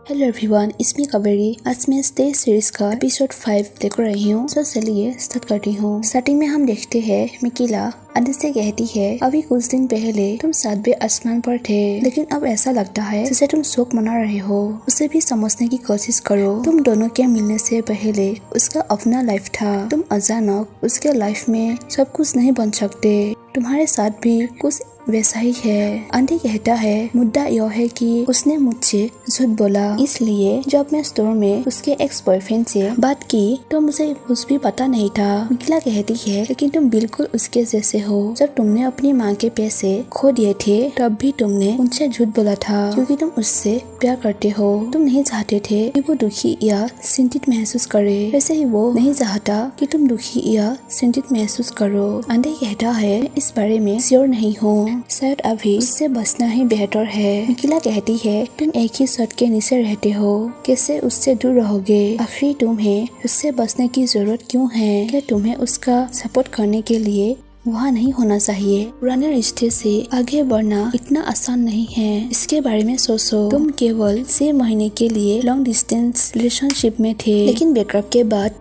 Hello everyone, इसमें कावेरी। आज मैं स्टे सीरीज का एपिसोड 5 लेकर रही हूँ। तो चलिए स्टार्ट करती हूँ। स्टार्टिंग में हम देखते हैं मिकिला आंटी से कहती है, अभी कुछ दिन पहले तुम 7वें आसमान पर थे, लेकिन अब ऐसा लगता है जैसे तुम शोक मना रहे हो। उसे भी समझने की कोशिश करो। तुम दोनों के मिलने से पहले उसका अपना लाइफ था। तुम अचानक उसके लाइफ में सब कुछ नहीं बन सकते। तुम्हारे साथ भी कुछ वैसा ही है। आंटी कहता है, मुद्दा यह है कि उसने मुझसे झूठ बोला, इसलिए जब मैं स्टोर में उसके एक्स बॉयफ्रेंड से बात की तो मुझे कुछ भी पता नहीं था। मिकिला कहती है, लेकिन तुम बिल्कुल उसके जैसे हो। जब तुमने अपनी माँ के पैसे खो दिए थे तब भी तुमने उनसे झूठ बोला था, क्योंकि तुम उससे प्यार करते हो। तुम नहीं चाहते थे कि वो दुखी या चिंतित महसूस करे, वैसे ही वो नहीं चाहता कि तुम दुखी या चिंतित महसूस करो। आंटी कहता है, इस बारे में श्योर नहीं हूँ, शायद अभी उससे बचना ही बेहतर है। मिकिला कहती है, तुम एक ही छत के नीचे रहते हो, कैसे उससे दूर रहोगे? आखिर तुम्हें उससे बचने की जरूरत क्यों है? क्या तुम्हें उसका सपोर्ट करने के लिए वहाँ नहीं होना चाहिए? पुराने रिश्ते से आगे बढ़ना इतना आसान नहीं है, इसके बारे में सोचो। तुम केवल 6 महीने के लिए लॉन्ग डिस्टेंस रिलेशनशिप में थे, लेकिन ब्रेकअप के बाद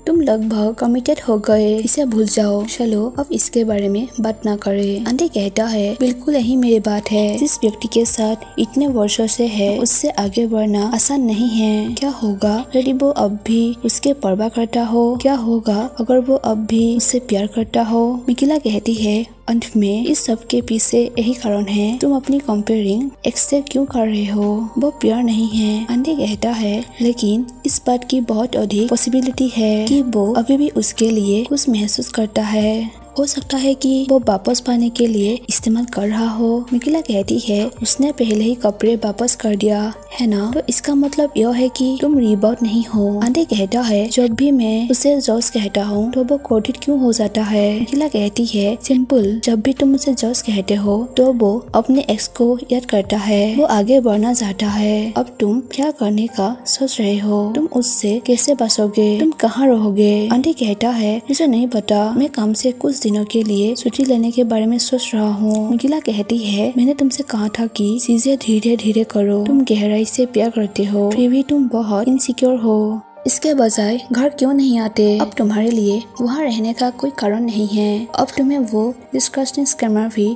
तुम लगभग कमिटेड हो गए। इसे भूल जाओ। चलो अब इसके बारे में बात ना करें। आंटी कहता है, बिल्कुल यही मेरी बात है। जिस व्यक्ति के साथ इतने वर्षों से है, उससे आगे बढ़ना आसान नहीं है। क्या होगा यदि वो अब भी उसके परवाह करता हो? क्या होगा अगर वो अब भी उससे प्यार करता हो? मिकिला कहती है, अंत में इस सब के पीछे यही कारण है। तुम अपनी कंपेयरिंग एक्स से क्यों कर रहे हो? वो प्यार नहीं है। आंटी कहता है, लेकिन इस बात की बहुत अधिक पॉसिबिलिटी है कि वो अभी भी उसके लिए कुछ महसूस करता है। हो सकता है कि वो वापस पाने के लिए इस्तेमाल कर रहा हो। मिकिला कहती है, उसने पहले ही कपड़े वापस कर दिया है ना, तो इसका मतलब यह है कि तुम रिबाउंड नहीं हो। आंटी कहता है, जब भी मैं उसे जॉस कहता हूँ तो वो क्रोधित क्यों हो जाता है? मिकिला कहती है, सिंपल, जब भी तुम उसे जॉस कहते हो तो वो अपने एक्स को याद करता है। वो आगे बढ़ना चाहता है। अब तुम क्या करने का सोच रहे हो? तुम उससे कैसे बचोगे? तुम कहाँ रहोगे? आंटी कहता है, मुझे नहीं पता, मैं काम से कुछ दिनों के लिए छुट्टी लेने के बारे में सोच रहा हूँ। मिकिला कहती है, मैंने तुमसे कहा था कि चीजें धीरे धीरे करो। तुम गहराई से प्यार करते हो, फिर भी तुम बहुत इनसिक्योर हो। इसके बजाय घर क्यों नहीं आते? अब तुम्हारे लिए वहाँ रहने का कोई कारण नहीं है। अब तुम्हें वो डिस्कशनिंग स्कैमर भी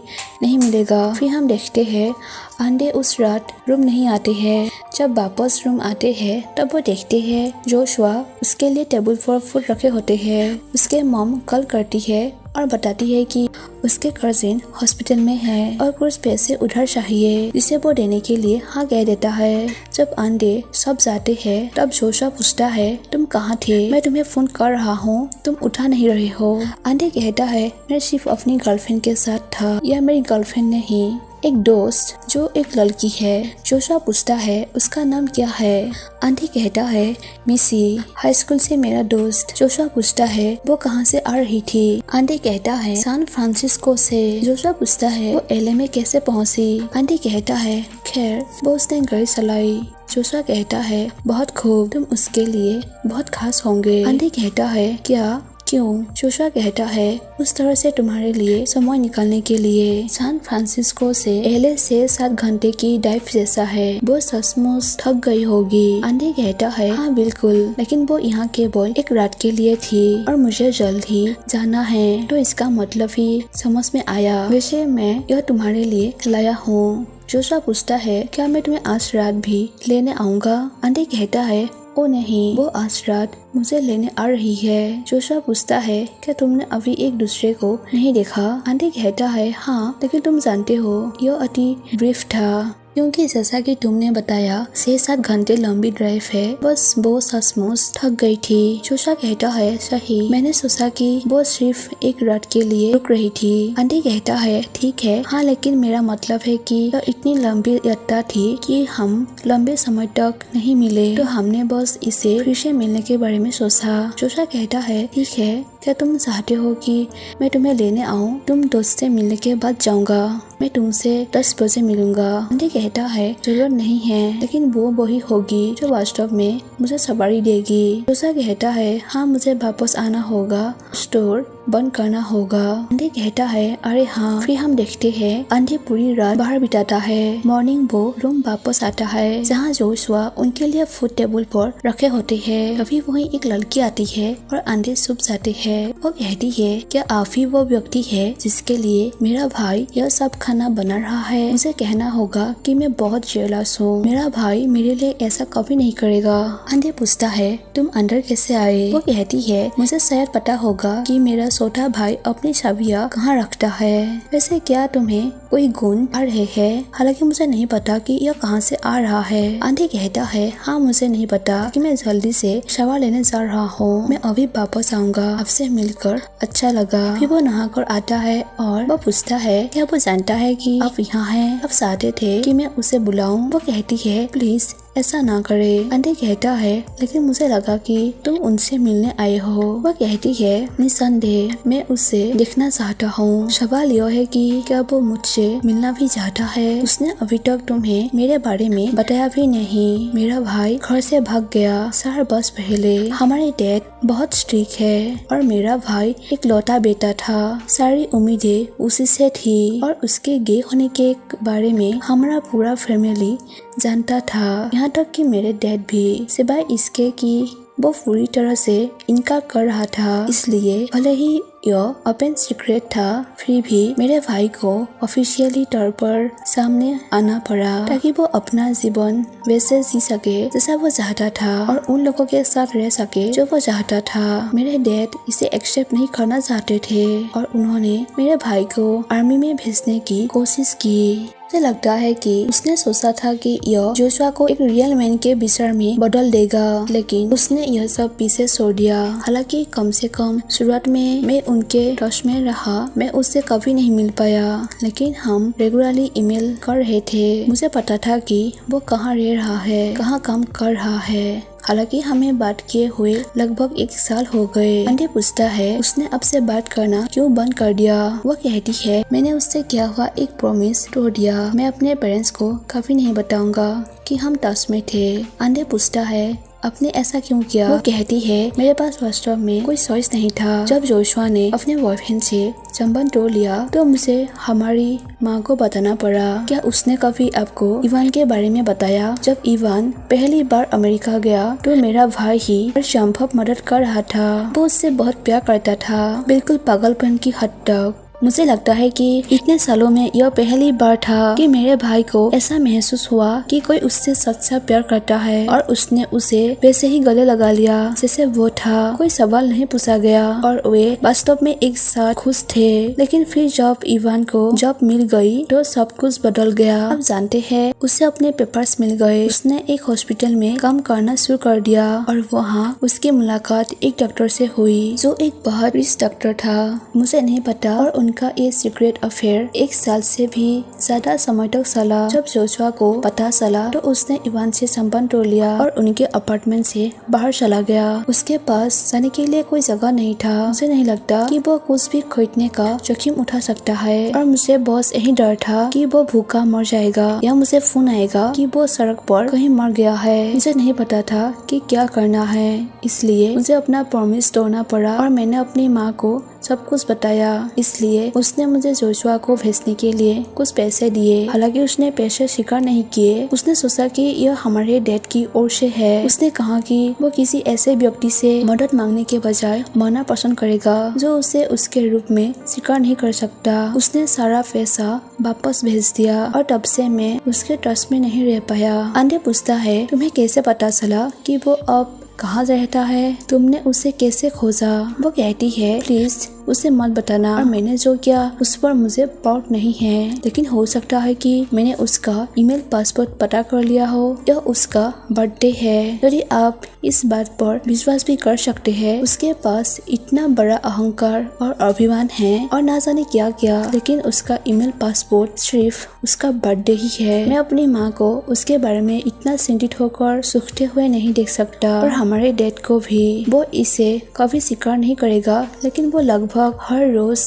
नहीं मिलेगा। फिर हम देखते हैं, आंडे उस रात रूम नहीं आते हैं। जब वापस रूम आते हैं तब वो देखते हैं जोशुआ उसके लिए टेबल पर फूड रखे होते हैं। उसके मॉम कॉल करती है और बताती है कि उसके कजिन हॉस्पिटल में है और कुछ पैसे उधार चाहिए, जिसे वो देने के लिए हाँ कह देता है। जब आंडे सब जाते हैं तब जोशुआ पूछता है, तुम कहाँ थे? मैं तुम्हें फोन कर रहा हूँ, तुम उठा नहीं रहे हो। आंडे कहता है, मैं सिर्फ अपनी गर्लफ्रेंड के साथ था। यह मेरी गर्लफ्रेंड नहीं, एक दोस्त जो एक लड़की है। जोशुआ पूछता है, उसका नाम क्या है? आंटी कहता है, मिसी, हाई स्कूल से मेरा दोस्त। जोशुआ पूछता है, वो कहाँ से आ रही थी? आंटी कहता है, सैन फ्रांसिस्को से। जोशुआ पूछता है, वो एलए में कैसे पहुँची? आंटी कहता है, खैर वो उसने गाड़ी चलाई। जोशुआ कहता है, बहुत खूब, तुम उसके लिए बहुत खास होंगे। आंटी कहता है, क्या? क्यों? जोशुआ कहता है, उस तरह से तुम्हारे लिए समय निकालने के लिए। सैन फ्रांसिस्को से एलए से 7 घंटे की ड्राइव जैसा है। वो सचमुच थक गई होगी। आंटी कहता है, हाँ बिल्कुल, लेकिन वो यहाँ केवल एक रात के लिए थी और मुझे जल्द ही जाना है, तो इसका मतलब ही समझ में आया। वैसे मैं यह तुम्हारे लिए लाया हूँ। जोशुआ पूछता है, क्या मैं तुम्हें आज रात भी लेने आऊँगा? आंटी कहता है, ओ नहीं, वो आज रात मुझे लेने आ रही है। जोशुआ पूछता है, क्या तुमने अभी एक दूसरे को नहीं देखा? आंटी कहता है, हाँ, लेकिन तुम जानते हो यह अति ब्रीफ था, क्योंकि जैसा कि तुमने बताया 6-7 घंटे लंबी ड्राइव है। बस वो सचमुच थक गई थी। जोशुआ कहता है, सही, मैंने सोचा कि वो सिर्फ एक रात के लिए रुक रही थी। आंटी कहता है, ठीक है, हाँ, लेकिन मेरा मतलब है कि यह इतनी लंबी यात्रा थी कि हम लंबे समय तक नहीं मिले, तो हमने बस इसे फिर से मिलने के बारे में सोचा। जोशुआ कहता है, ठीक है, क्या तुम चाहते हो कि मैं तुम्हें लेने आऊँ? तुम दोस्त से मिलने के बाद जाऊँगा। मैं तुमसे 10 बजे मिलूंगा। आंटी कहता है, जरूरत नहीं है, लेकिन वो वही होगी जो वास्तव में मुझे सवारी देगी। जोशुआ कहता है, हाँ, मुझे वापस आना होगा स्टोर बंद करना होगा। अंडे कहता है अरे हाँ। फिर हम देखते हैं अंडे पूरी रात बाहर बिताता है। मॉर्निंग वो रूम वापस आता है जहाँ जोशुआ उनके लिए फूड टेबल पर रखे होते हैं। तभी वहीं एक लड़की आती है और अंडे छुप जाते हैं। वो कहती है क्या आप ही वो व्यक्ति है जिसके लिए मेरा भाई यह सब खाना बना रहा है? मुझे कहना होगा कि मैं बहुत जेलस हूँ। मेरा भाई मेरे लिए ऐसा कभी नहीं करेगा। अंडे पूछता है तुम अंदर कैसे आए? वो कहती है मुझे शायद पता होगा कि मेरा छोटा भाई अपनी चाबियां कहाँ रखता है। वैसे क्या तुम्हें कोई गुण आ रहे हैं? हालांकि मुझे नहीं पता कि यह कहाँ से आ रहा है। अंडे कहता है हाँ मुझे नहीं पता कि मैं जल्दी से शावर लेने जा रहा हूँ। मैं अभी वापस आऊंगा। आपसे मिलकर अच्छा लगा। फिर वो नहाकर आता है और वो पूछता है क्या वो जानता है कि आप यहाँ हैं? आप चाहते थे कि मैं उसे बुलाऊं? वो कहती है प्लीज ऐसा ना करे। अंडे कहता है लेकिन मुझे लगा कि तुम उनसे मिलने आए हो। वह कहती है निसंदेह मैं उससे देखना चाहता हूँ। सवाल यह है कि क्या वो मुझसे मिलना भी चाहता है? उसने अभी तक तुम्हें मेरे बारे में बताया भी नहीं। मेरा भाई घर से भाग गया 4 वर्ष पहले। हमारे डैड बहुत स्ट्रिक्ट है और मेरा भाई एक लौता बेटा था। सारी उम्मीदें उसी से थी और उसके गे होने के बारे में हमारा पूरा फैमिली जानता था, यहाँ तक कि मेरे डैड भी, सिवाय इसके कि वो पूरी तरह से इनकार कर रहा था। इसलिए भले ही यह ओपन सीक्रेट था फिर भी मेरे भाई को ऑफिशियली तौर पर सामने आना पड़ा ताकि वो अपना जीवन वैसे जी सके जैसा वो चाहता था और उन लोगों के साथ रह सके जो वो चाहता था। मेरे डैड इसे एक्सेप्ट नहीं करना चाहते थे और उन्होंने मेरे भाई को आर्मी में भेजने की कोशिश की। मुझे लगता है कि उसने सोचा था कि यह जोशुआ को एक रियल मैन के विचार में बदल देगा, लेकिन उसने यह सब पीछे छोड़ दिया। हालांकि कम से कम शुरुआत में मैं उनके टच में रहा। मैं उससे कभी नहीं मिल पाया, लेकिन हम रेगुलरली ईमेल कर रहे थे। मुझे पता था कि वो कहाँ रह रहा है, कहाँ काम कर रहा है। हालांकि हमें बात किए हुए लगभग 1 साल हो गए। अंडे पूछता है उसने आपसे बात करना क्यों बंद कर दिया? वो कहती है मैंने उससे किया हुआ एक प्रॉमिस तोड़ दिया। मैं अपने पेरेंट्स को कभी नहीं बताऊंगा कि हम टच में थे। अंडे पूछता है आपने ऐसा क्यों किया? वो कहती है मेरे पास वास्तव में कोई चॉइस नहीं था। जब जोशुआ ने अपने बॉयफ्रेंड से संबंध तोड़ लिया तो मुझे हमारी माँ को बताना पड़ा। क्या उसने कभी आपको इवान के बारे में बताया? जब इवान पहली बार अमेरिका गया तो मेरा भाई ही हर संभव मदद कर रहा था। वो उससे बहुत प्यार करता था, बिल्कुल पागलपन की हद तक। मुझे लगता है कि इतने सालों में यह पहली बार था कि मेरे भाई को ऐसा महसूस हुआ कि कोई उससे सच्चा प्यार करता है और उसने उसे वैसे ही गले लगा लिया जैसे वो था। कोई सवाल नहीं पूछा गया और वे वास्तव में एक साथ खुश थे। लेकिन फिर जब इवान को जॉब मिल गई तो सब कुछ बदल गया। आप जानते हैं उसे अपने पेपर्स मिल गए। उसने एक हॉस्पिटल में काम करना शुरू कर दिया और वहाँ उसकी मुलाकात एक डॉक्टर से हुई जो एक बहुत रिच डॉक्टर था। मुझे नहीं पता और उनका ये सीक्रेट अफेयर 1 साल से भी ज्यादा समय तक चला। जब जोशुआ को पता चला तो उसने इवान से संबंध तोड़ लिया और उनके अपार्टमेंट से बाहर चला गया। उसके पास जाने के लिए कोई जगह नहीं था। मुझे नहीं लगता कि वो कुछ भी खरीदने का जोखिम उठा सकता है और मुझे बस यही डर था कि वो भूखा मर जाएगा या मुझे फोन आएगा कि वो सड़क पर कहीं मर गया है। मुझे नहीं पता था कि क्या करना है, इसलिए मुझे अपना प्रॉमिस तोड़ना पड़ा और मैंने अपनी माँ को सब कुछ बताया। इसलिए उसने मुझे जोशुआ को भेजने के लिए कुछ पैसे दिए। हालांकि उसने पैसे स्वीकार नहीं किए। उसने सोचा कि यह हमारे डैड की ओर से है। उसने कहा कि वो किसी ऐसे व्यक्ति से मदद मांगने के बजाय मरना पसंद करेगा जो उसे उसके रूप में स्वीकार नहीं कर सकता। उसने सारा पैसा वापस भेज दिया और तब से मैं उसके टच में नहीं रह पाया। अंडे पूछता है तुम्हें कैसे पता चला कि वो अब कहाँ रहता है? तुमने उसे कैसे खोजा? वो कहती है प्लीज उसे मत बताना और मैंने जो किया उस पर मुझे प्राउड नहीं है, लेकिन हो सकता है कि मैंने उसका ईमेल पासवर्ड पता कर लिया हो। यह उसका बर्थडे है। यदि आप इस बात पर विश्वास भी कर सकते हैं, उसके पास इतना बड़ा अहंकार और अभिमान है और ना जाने क्या क्या, लेकिन उसका ईमेल पासवर्ड सिर्फ उसका बर्थडे ही है। मैं अपनी माँ को उसके बारे में इतना चिंतित होकर सूखते हुए नहीं देख सकता और हमारे डैड को भी। वो इसे कभी स्वीकार नहीं करेगा, लेकिन वो लगभग हर रोज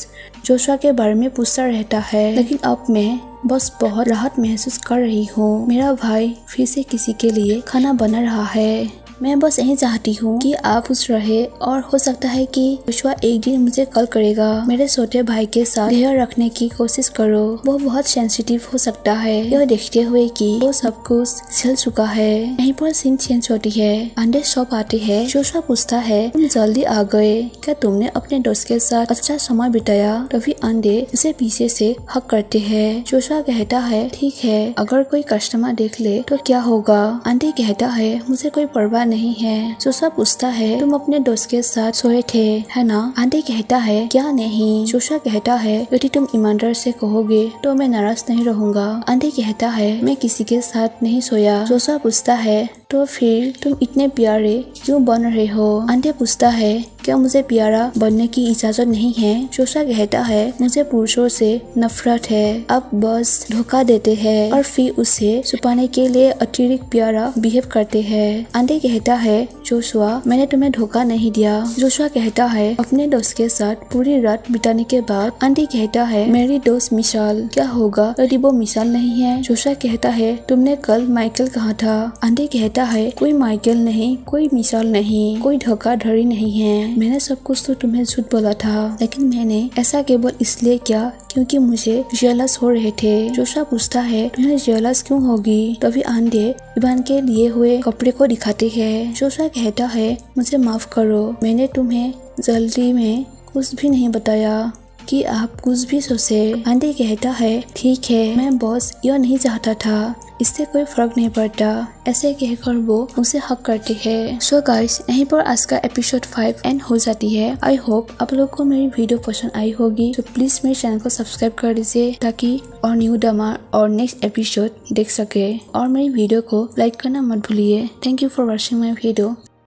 जोशुआ के बारे में पूछता रहता है। लेकिन अब मैं बस बहुत राहत महसूस कर रही हूँ। मेरा भाई फिर से किसी के लिए खाना बना रहा है। मैं बस यही चाहती हूँ कि आप खुश रहे और हो सकता है कि जोशुआ एक दिन मुझे कॉल करेगा। मेरे छोटे भाई के साथ ध्यान रखने की कोशिश करो, वो बहुत सेंसिटिव हो सकता है। यह देखते हुए कि वो सब कुछ झेल चुका है। यहीं पर सीन चेंज होती है। अंडे शॉप आते हैं। जोशुआ पूछता है, तुम जल्दी आ गए, क्या तुमने अपने दोस्त के साथ अच्छा समय बिताया? तभी अंडे उसे पीछे से हक करते हैं। जोशुआ कहता है, ठीक है, अगर कोई कस्टमर देख ले तो क्या होगा? अंडे कहता है, मुझे कोई परवाह नहीं है। जोशुआ पूछता है, तुम अपने दोस्त के साथ सोए थे, है ना? अंडे कहता है, क्या नहीं? जोशुआ कहता है, यदि तुम ईमानदार से कहोगे तो मैं नाराज नहीं रहूंगा। अंडे कहता है, मैं किसी के साथ नहीं सोया। जोशुआ पूछता है, तो फिर तुम इतने प्यारे क्यों बन रहे हो? अंडे पूछता है, क्या मुझे प्यारा बनने की इजाजत नहीं है? जोशुआ कहता है, मुझे पुरुषों से नफरत है। अब बस धोखा देते हैं और फिर उसे छुपाने के लिए अतिरिक्त प्यारा बिहेव करते हैं। अंडे कहता है, जोशुआ, मैंने तुम्हें धोखा नहीं दिया। जोशुआ कहता है, अपने दोस्त के साथ पूरी रात बिताने के बाद अंडे कहता है, मेरी दोस्त मिसाल, क्या होगा यदि वो मिसाल नहीं है? जोशुआ कहता है, तुमने कल माइकल कहा था। अंडे कहता है, कोई माइकल नहीं, कोई मिसाल नहीं, कोई धोखाधड़ी नहीं है। मैंने सब कुछ तो तुम्हें झूठ बोला था, लेकिन मैंने ऐसा केवल इसलिए किया क्योंकि मुझे जेलस हो रहे थे। जोशुआ पूछता है, तुम्हें जेलस क्यों होगी? तभी अंडे इवान के लिए हुए कपड़े को दिखाते हैं। जोशुआ कहता है, मुझे माफ करो, मैंने तुम्हें जल्दी में कुछ भी नहीं बताया कि आप कुछ भी सोचे। अंडे कहता है, ठीक है, मैं बस यह नहीं चाहता था, इससे कोई फर्क नहीं पड़ता। ऐसे कहकर वो उसे हक करती है। सो गाइस, यहीं पर आज का एपिसोड 5 एंड हो जाती है। आई होप आप लोग को मेरी वीडियो पसंद आई होगी। तो प्लीज मेरे चैनल को सब्सक्राइब कर दीजिए ताकि और न्यू ड्रामा और नेक्स्ट एपिसोड देख सके। और मेरी वीडियो को लाइक करना मत भूलिए। Thank you for watching my video.